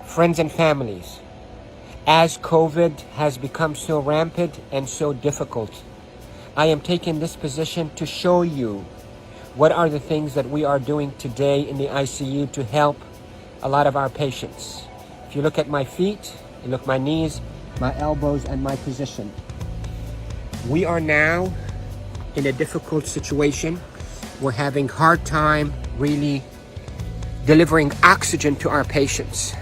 Friends and families, as COVID has become so rampant and so difficult, I am taking this position to show you what are the things that we are doing today in the ICU to help a lot of our patients. If you look at my feet, you look at my knees, my elbows, and my position. We are now in a difficult situation. We're having a hard time really delivering oxygen to our patients.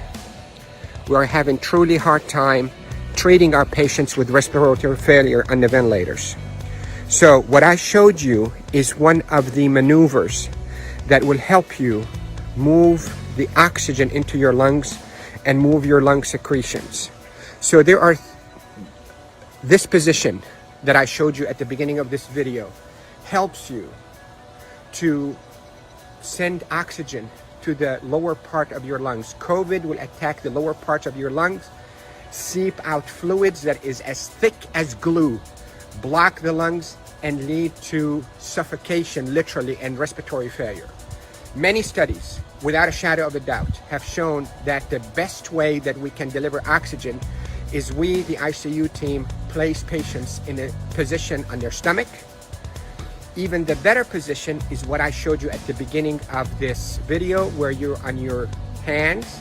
We are having truly hard time treating our patients with respiratory failure on the ventilators. So what I showed you is one of the maneuvers that will help you move the oxygen into your lungs and move your lung secretions. So there are this position that I showed you at the beginning of this video helps you to send oxygen to the lower part of your lungs. COVID will attack the lower parts of your lungs, seep out fluids that is as thick as glue, block the lungs, and lead to suffocation, literally, and respiratory failure. Many studies, without a shadow of a doubt, have shown that the best way that we can deliver oxygen is we, the ICU team, place patients in a position on their stomach. Even the better position is what I showed you at the beginning of this video, where you're on your hands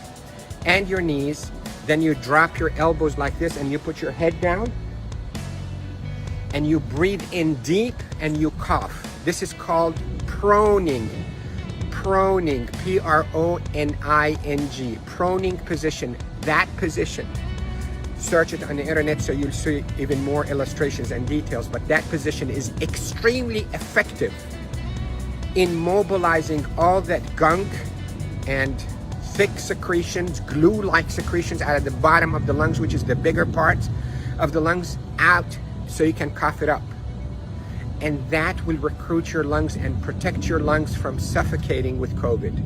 and your knees. Then you drop your elbows like this and you put your head down and you breathe in deep and you cough. This is called proning. Proning, P-R-O-N-I-N-G, proning position. That position, search it on the internet so you'll see even more illustrations and details, but that position is extremely effective in mobilizing all that gunk and thick secretions, glue-like secretions out of the bottom of the lungs, which is the bigger parts of the lungs, out so you can cough it up. And that will recruit your lungs and protect your lungs from suffocating with COVID.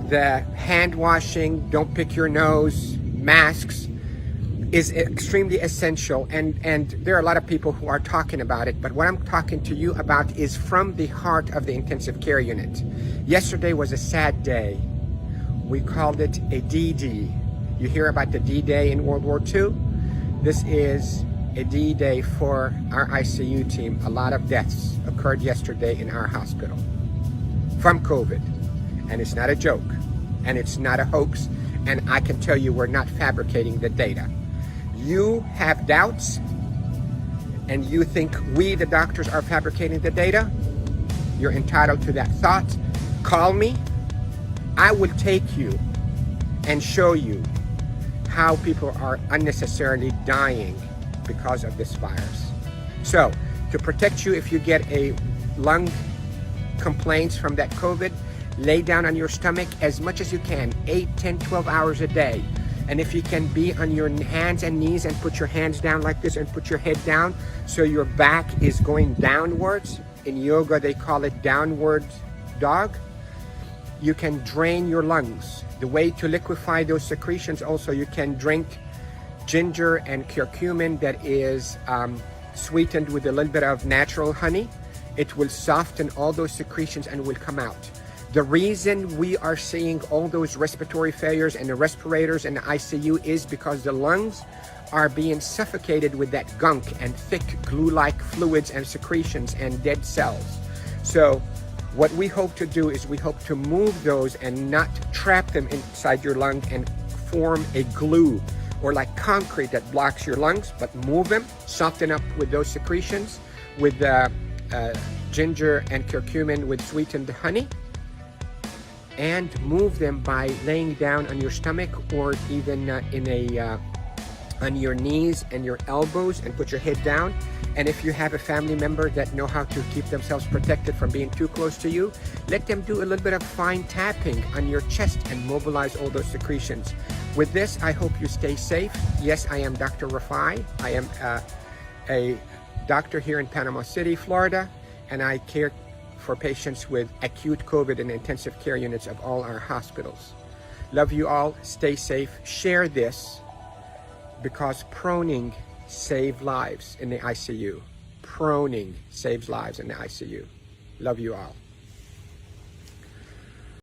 The hand washing, don't pick your nose, masks is extremely essential. And there are a lot of people who are talking about it, but what I'm talking to you about is from the heart of the intensive care unit. Yesterday was a sad day. We called it a D-Day. You hear about the D-Day in World War II? This is a D-Day for our ICU team. A lot of deaths occurred yesterday in our hospital from COVID. And it's not a joke, and it's not a hoax, and I can tell you we're not fabricating the data. You have doubts, and you think we, the doctors, are fabricating the data. You're entitled to that thought. Call me. I will take you and show you how people are unnecessarily dying because of this virus. So, to protect you if you get a lung complaints from that COVID, lay down on your stomach as much as you can, 8, 10, 12 hours a day. And if you can be on your hands and knees and put your hands down like this and put your head down so your back is going downwards. In yoga, they call it downward dog. You can drain your lungs. The way to liquefy those secretions also, you can drink ginger and curcumin that is sweetened with a little bit of natural honey. It will soften all those secretions and will come out. The reason we are seeing all those respiratory failures and the respirators and the ICU is because the lungs are being suffocated with that gunk and thick glue-like fluids and secretions and dead cells. So what we hope to do is we hope to move those and not trap them inside your lung and form a glue or like concrete that blocks your lungs, but move them, soften up with those secretions with ginger and curcumin with sweetened honey, and move them by laying down on your stomach or even on your knees and your elbows and put your head down. And if you have a family member that know how to keep themselves protected from being too close to you, let them do a little bit of fine tapping on your chest and mobilize all those secretions. With this, I hope you stay safe. Yes, I am Dr. Rafai. I am a doctor here in Panama City, Florida, and I care for patients with acute COVID in intensive care units of all our hospitals. Love you all. Stay safe. Share this because proning saves lives in the ICU. proning saves lives in the ICU. Love you all.